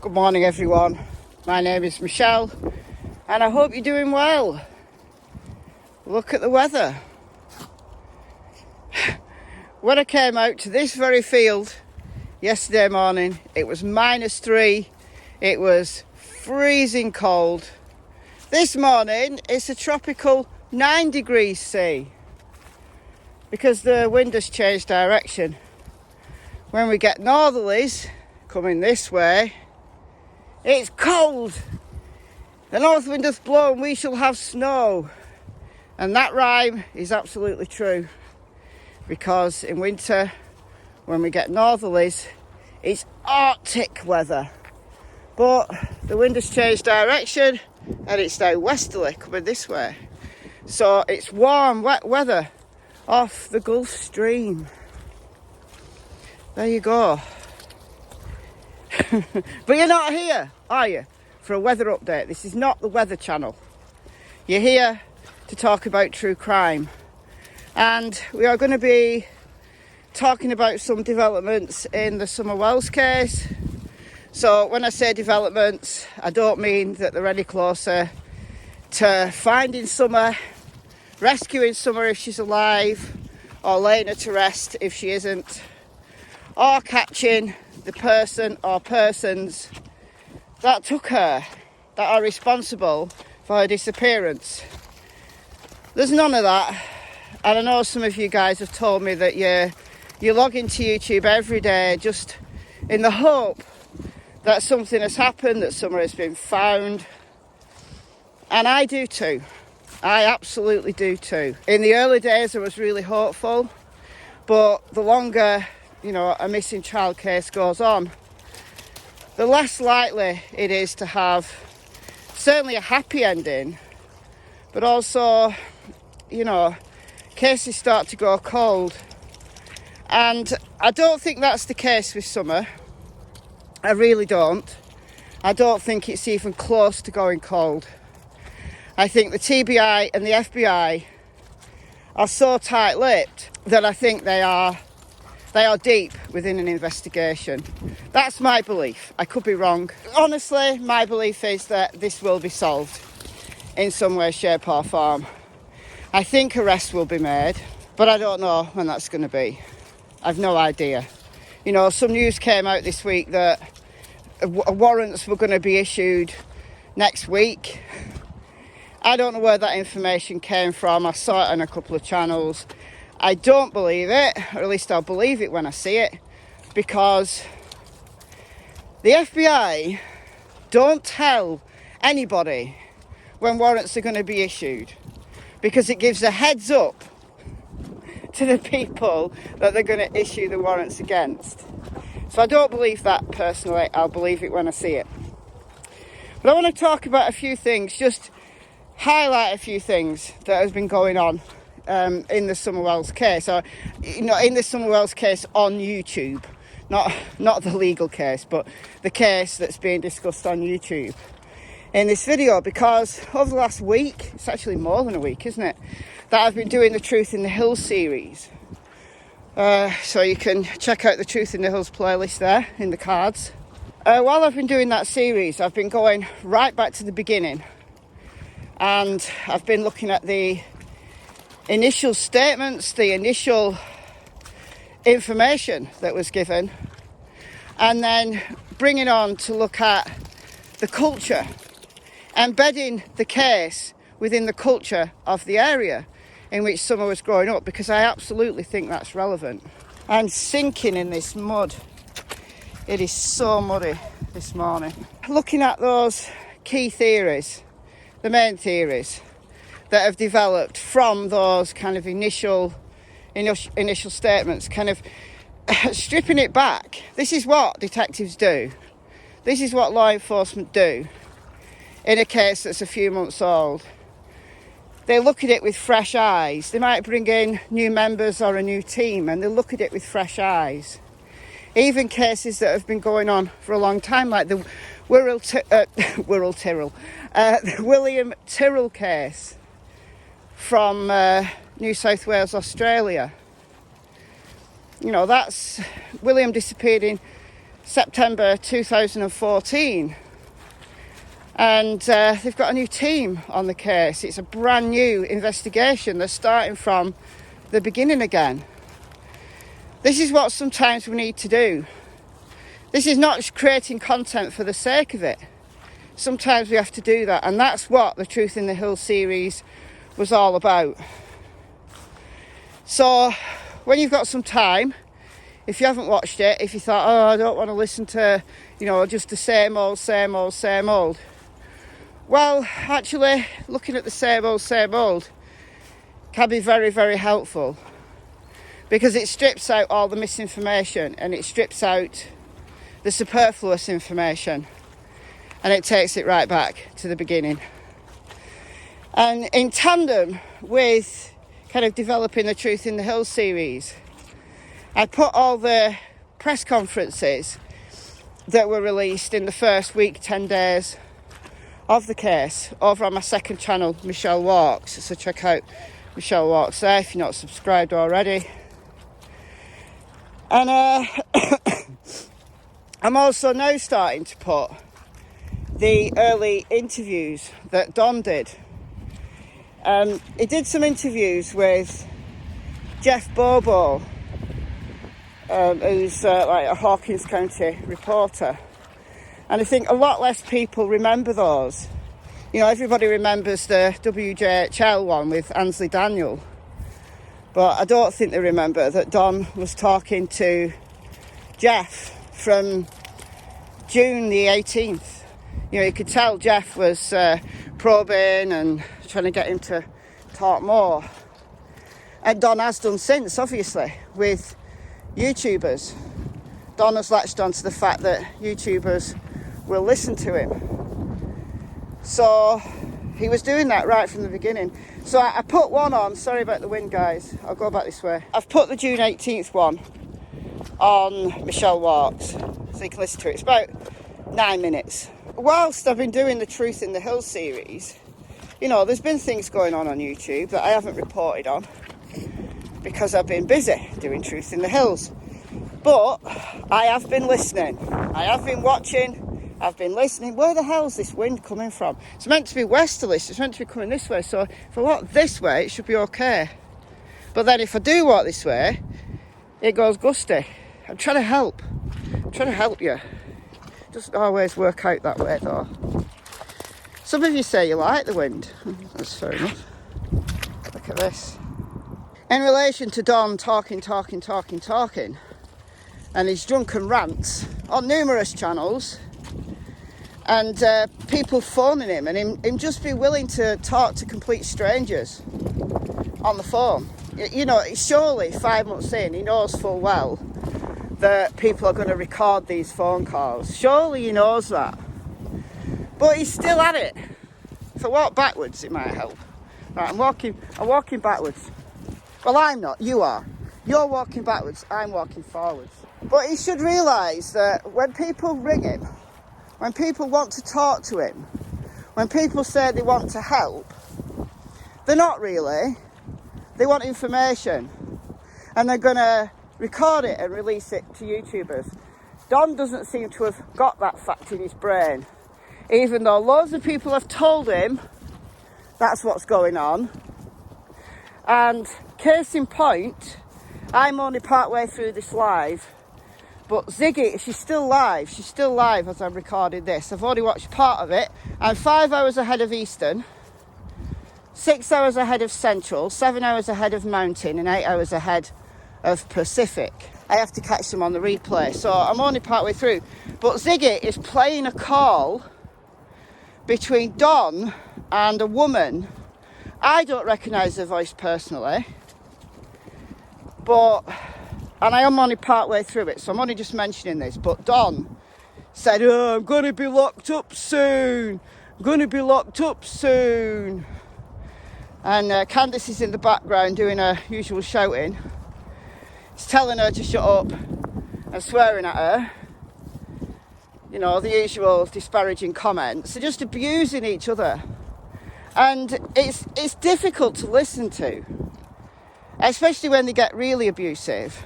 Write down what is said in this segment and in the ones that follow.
Good morning everyone, my name is Michelle and I hope you're doing well. Look at the weather. When I came out to this very field yesterday morning, it was -3, it was freezing cold. This morning it's a tropical 9 degrees C because the wind has changed direction. When we get northerlies coming this way, it's cold. The north wind doth blow and we shall have snow. And that rhyme is absolutely true, because in winter, when we get northerlies, it's Arctic weather. But the wind has changed direction and it's now westerly coming this way. So it's warm, wet weather off the Gulf Stream. There you go. But you're not here, are you, for a weather update? This is not the Weather Channel. You're here to talk about true crime. And we are going to be talking about some developments in the Summer Wells case. So when I say developments, I don't mean that they're any closer to finding Summer, rescuing Summer if she's alive, or laying her to rest if she isn't, or catching the person or persons that took her, that are responsible for her disappearance. There's none of that. And I know some of you guys have told me that you log into YouTube every day just in the hope that something has happened, that Summer has been found. And I do too. I absolutely do too. In the early days I was really hopeful, but the longer a missing child case goes on, the less likely it is to have certainly a happy ending, but also, cases start to go cold. And I don't think that's the case with Summer. I really don't. I don't think it's even close to going cold. I think the TBI and the FBI are so tight-lipped that I think they are deep within an investigation. That's my belief. I could be wrong. Honestly, my belief is that this will be solved in some way, shape or form. I think arrests will be made, but I don't know when that's going to be. I've no idea. Some news came out this week that warrants were going to be issued next week. I don't know where that information came from. I saw it on a couple of channels. I don't believe it, or at least I'll believe it when I see it, because the FBI don't tell anybody when warrants are going to be issued, because it gives a heads up to the people that they're going to issue the warrants against. So I don't believe that personally. I'll believe it when I see it. But I want to talk about a few things, just highlight a few things that has been going on in the Summer Wells case, or in the Summer Wells case on YouTube, not the legal case, but the case that's being discussed on YouTube in this video. Because over the last week, it's actually more than a week, isn't it, that I've been doing the Truth in the Hills series. So you can check out the Truth in the Hills playlist there in the cards. While I've been doing that series, I've been going right back to the beginning, and I've been looking at the initial statements, the initial information that was given, and then bringing on to look at the culture, embedding the case within the culture of the area in which Summer was growing up, because I absolutely think that's relevant. I'm sinking in this mud. It is so muddy this morning. Looking at those key theories, the main theories that have developed from those kind of initial statements, kind of stripping it back. This is what detectives do. This is what law enforcement do in a case that's a few months old. They look at it with fresh eyes. They might bring in new members or a new team, and they look at it with fresh eyes. Even cases that have been going on for a long time, like the William Tyrrell case from New South Wales, Australia. That's William disappeared in September 2014. And they've got a new team on the case. It's a brand new investigation. They're starting from the beginning again. This is what sometimes we need to do. This is not just creating content for the sake of it. Sometimes we have to do that, and that's what the Truth in the Hill series was all about. So when you've got some time, if you haven't watched it, if you thought, oh, I don't want to listen to, just the same old, well, actually, looking at the same old can be very, very helpful, because it strips out all the misinformation and it strips out the superfluous information, and it takes it right back to the beginning. And in tandem with kind of developing the Truth in the Hill series, I put all the press conferences that were released in the first week, 10 days of the case over on my second channel, Michelle Walks. So check out Michelle Walks there if you're not subscribed already. And I'm also now starting to put the early interviews that Don did. He did some interviews with Jeff Bobo, who's like a Hawkins County reporter. And I think a lot less people remember those. Everybody remembers the WJHL one with Ansley Daniel. But I don't think they remember that Don was talking to Jeff from June the 18th. You could tell Jeff was probing and trying to get him to talk more. And Don has done since, obviously, with YouTubers. Don has latched onto the fact that YouTubers will listen to him. So he was doing that right from the beginning. So I put one on, sorry about the wind guys, I'll go back this way. I've put the June 18th one on Michelle Walks, so you can listen to it. It's about 9 minutes. Whilst I've been doing the Truth in the Hill series, there's been things going on YouTube that I haven't reported on because I've been busy doing Truth in the Hills. But I have been listening, I have been watching, I've been listening. Where the hell's this wind coming from? It's meant to be westerly, so it's meant to be coming this way. So if I walk this way, it should be okay. But then if I do walk this way, it goes gusty. I'm trying to help. I'm trying to help you. Doesn't always work out that way though. Some of you say you like the wind. That's fair enough. Look at this. In relation to Don talking, and his drunken rants on numerous channels, and people phoning him, and him just be willing to talk to complete strangers on the phone. Surely 5 months in, he knows full well that people are going to record these phone calls. Surely he knows that. But he's still at it. If I walk backwards, it might help. Right, I'm walking backwards. Well, I'm not, you are. You're walking backwards, I'm walking forwards. But he should realise that when people ring him, when people want to talk to him, when people say they want to help, they're not really. They want information. And they're going to record it and release it to YouTubers. Don doesn't seem to have got that fact in his brain, even though loads of people have told him that's what's going on. And case in point, I'm only part way through this live, but Ziggy, she's still live as I'm recording this. I've already watched part of it. I'm 5 hours ahead of Eastern, 6 hours ahead of Central, 7 hours ahead of Mountain, and 8 hours ahead of Pacific. I have to catch them on the replay, so I'm only part way through. But Ziggy is playing a call between Don and a woman. I don't recognise her voice personally, and I am only part way through it, so I'm only just mentioning this. But Don said, oh, I'm going to be locked up soon. And Candice is in the background doing her usual shouting. He's telling her to shut up and swearing at her. The usual disparaging comments. They're just abusing each other. And it's difficult to listen to, especially when they get really abusive.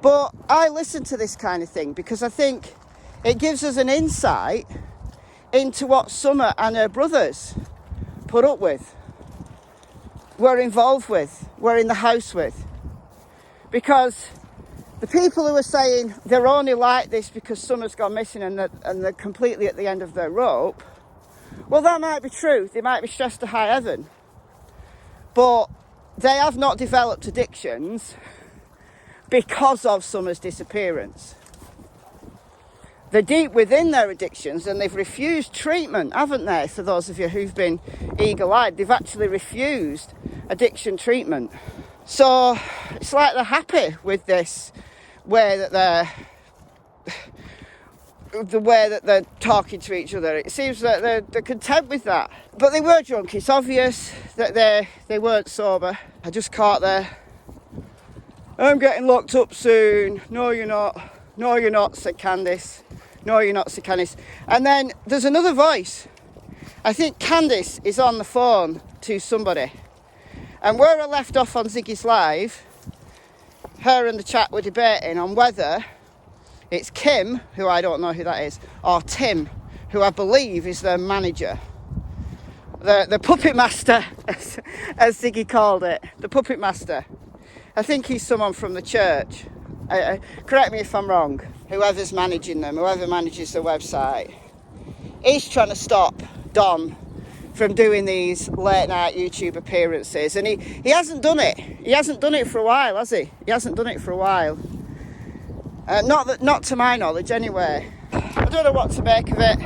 But I listen to this kind of thing because I think it gives us an insight into what Summer and her brothers put up with, were involved with, were in the house with. Because the people who are saying they're only like this because Summer's gone missing and they're completely at the end of their rope, well, that might be true. They might be stressed to high heaven. But they have not developed addictions because of Summer's disappearance. They're deep within their addictions and they've refused treatment, haven't they? For those of you who've been eagle-eyed, they've actually refused addiction treatment. So it's like they're happy with this way that they're talking to each other. It seems that they're content with that. But they were drunk. It's obvious that they weren't sober. I just caught there. I'm getting locked up soon. No, you're not. No, you're not, said Candice. No, you're not, said Candice. And then there's another voice. I think Candice is on the phone to somebody. And where I left off on Ziggy's live, her and the chat were debating on whether it's Kim, who I don't know who that is, or Tim, who I believe is their manager. The puppet master, as Ziggy called it. The puppet master. I think he's someone from the church. Correct me if I'm wrong. Whoever's managing them, whoever manages the website, he's trying to stop Don from doing these late night YouTube appearances, and he hasn't done it. He hasn't done it for a while, has he? He hasn't done it for a while. Not to my knowledge, anyway. I don't know what to make of it.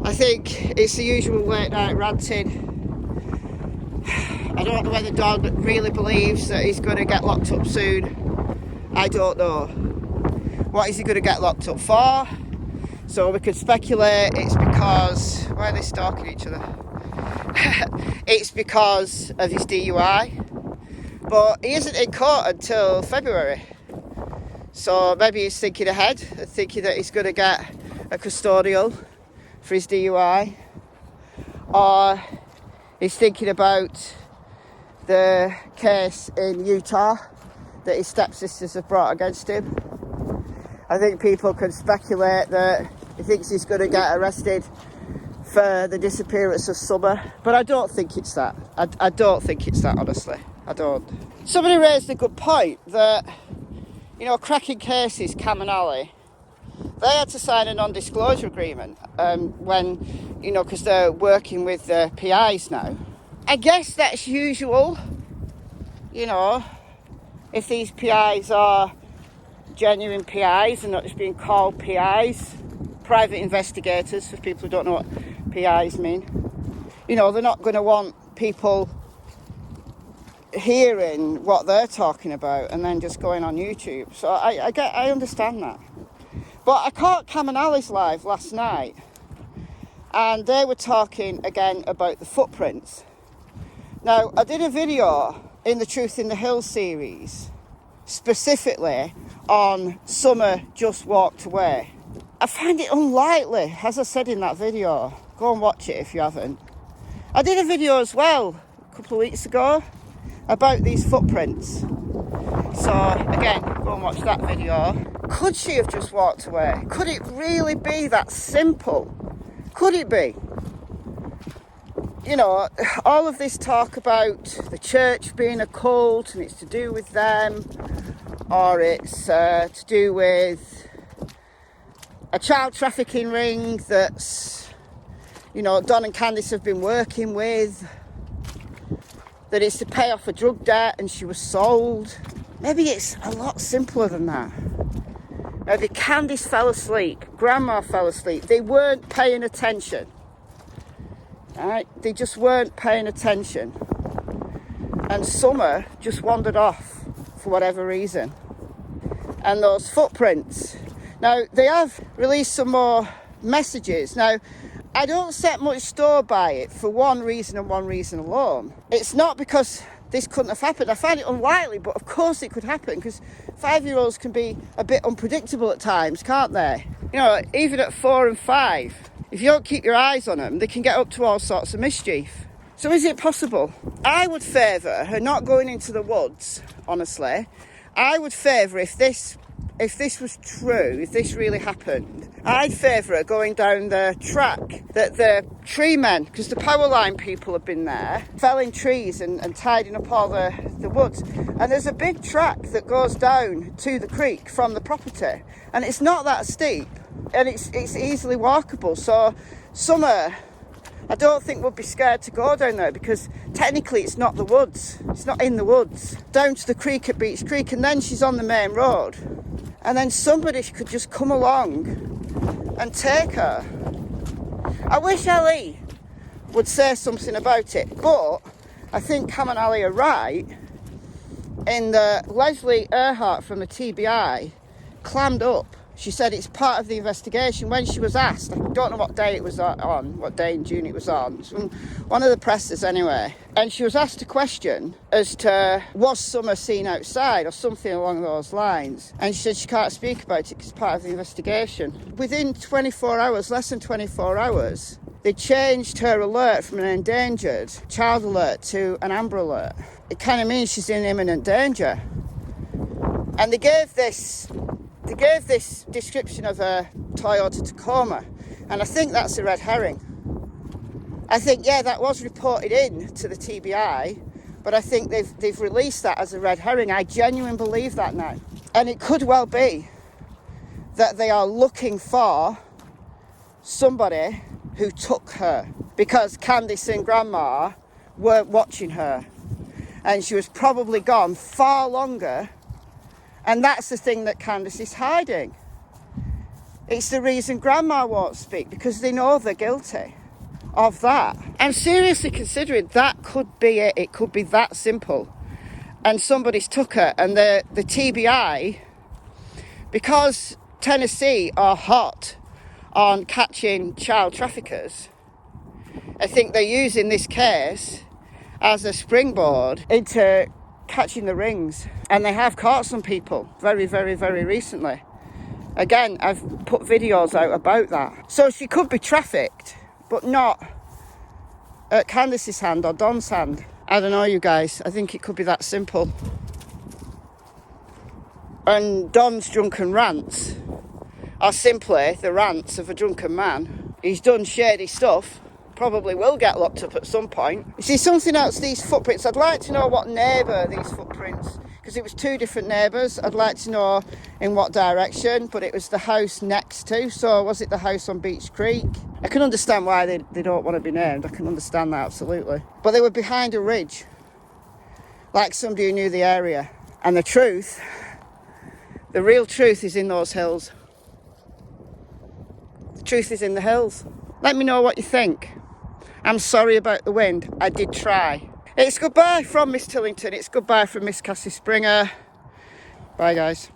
I think it's the usual late night ranting. I don't know whether Don really believes that he's going to get locked up soon. I don't know. What is he going to get locked up for? So we could speculate it's because... Why are they stalking each other? It's because of his DUI. But he isn't in court until February. So maybe he's thinking ahead, thinking that he's going to get a custodial for his DUI. Or he's thinking about the case in Utah that his stepsisters have brought against him. I think people can speculate that he thinks he's going to get arrested for the disappearance of Summer, but I don't think it's that. I don't think it's that, honestly. I don't. Somebody raised a good point that, you know, Crackin Cases, Cam and Ali, they had to sign a non-disclosure agreement when, you know, because they're working with the PIs now. I guess that's usual, you know, if these PIs are genuine PIs and not just being called PIs, private investigators, for people who don't know what PIs mean. You know, they're not going to want people hearing what they're talking about and then just going on YouTube. So I understand that. But I caught Cam and Ali's live last night and they were talking again about the footprints. Now, I did a video in the Truth in the Hill series specifically on Summer Just Walked Away. I find it unlikely, as I said in that video. Go and watch it if you haven't. I did a video as well a couple of weeks ago about these footprints. So again, go and watch that video. Could she have just walked away? Could it really be that simple? Could it be? You know, all of this talk about the church being a cult and it's to do with them, or it's to do with a child trafficking ring that's, you know, Don and Candice have been working with, that it's to pay off a drug debt and she was sold. Maybe it's a lot simpler than that. Maybe Candice fell asleep, Grandma fell asleep, they weren't paying attention. Right? They just weren't paying attention. And Summer just wandered off for whatever reason. And those footprints. Now, they have released some more messages. Now, I don't set much store by it for one reason and one reason alone. It's not because this couldn't have happened. I find it unlikely, but of course it could happen, because 5-year-olds can be a bit unpredictable at times, can't they? You know, even at 4 and 5, if you don't keep your eyes on them, they can get up to all sorts of mischief. So is it possible? I would favour her not going into the woods, honestly. I would favour, if this was true, if this really happened, I'd favour her going down the track that the tree men, because the power line people have been there, felling trees and tidying up all the woods. And there's a big track that goes down to the creek from the property. And it's not that steep. And it's easily walkable. So Summer, I don't think would be scared to go down there, because technically it's not the woods. It's not in the woods. Down to the creek at Beach Creek, and then she's on the main road. And then somebody could just come along and take her. I wish Ali would say something about it, but I think Cam and Ali are right in that Leslie Earhart from the TBI clammed up. She said it's part of the investigation. When she was asked, I don't know what day it was on, what day in June it was on, it's from one of the presses anyway, and she was asked a question as to was Summer seen outside or something along those lines, and she said she can't speak about it because it's part of the investigation. Within 24 hours, less than 24 hours, they changed her alert from an endangered child alert to an amber alert. It kind of means she's in imminent danger. And they gave this description of a Toyota Tacoma, and I think that's a red herring. I think, yeah, that was reported in to the TBI, but I think they've released that as a red herring. I genuinely believe that now. And it could well be that they are looking for somebody who took her, because Candice and Grandma weren't watching her, and she was probably gone far longer. And that's the thing that Candice is hiding. It's the reason Grandma won't speak, because they know they're guilty of that. I'm seriously considering that could be it. It could be that simple. And somebody's took her. And the TBI, because Tennessee are hot on catching child traffickers, I think they're using this case as a springboard into catching the rings. And they have caught some people very, very, very recently. Again, I've put videos out about that. So she could be trafficked, but not at Candice's hand or Don's hand. I don't know, you guys. I think it could be that simple. And Don's drunken rants are simply the rants of a drunken man. He's done shady stuff. Probably will get locked up at some point. You see, something else, these footprints, I'd like to know what neighbour these footprints, because it was two different neighbours. I'd like to know in what direction, but it was the house next to. So was it the house on Beach Creek? I can understand why they don't want to be named. I can understand that, absolutely. But they were behind a ridge, like somebody who knew the area. And the truth, the real truth is in those hills. The truth is in the hills. Let me know what you think. I'm sorry about the wind. I did try. It's goodbye from Miss Tillington. It's goodbye from Miss Cassie Springer. Bye, guys.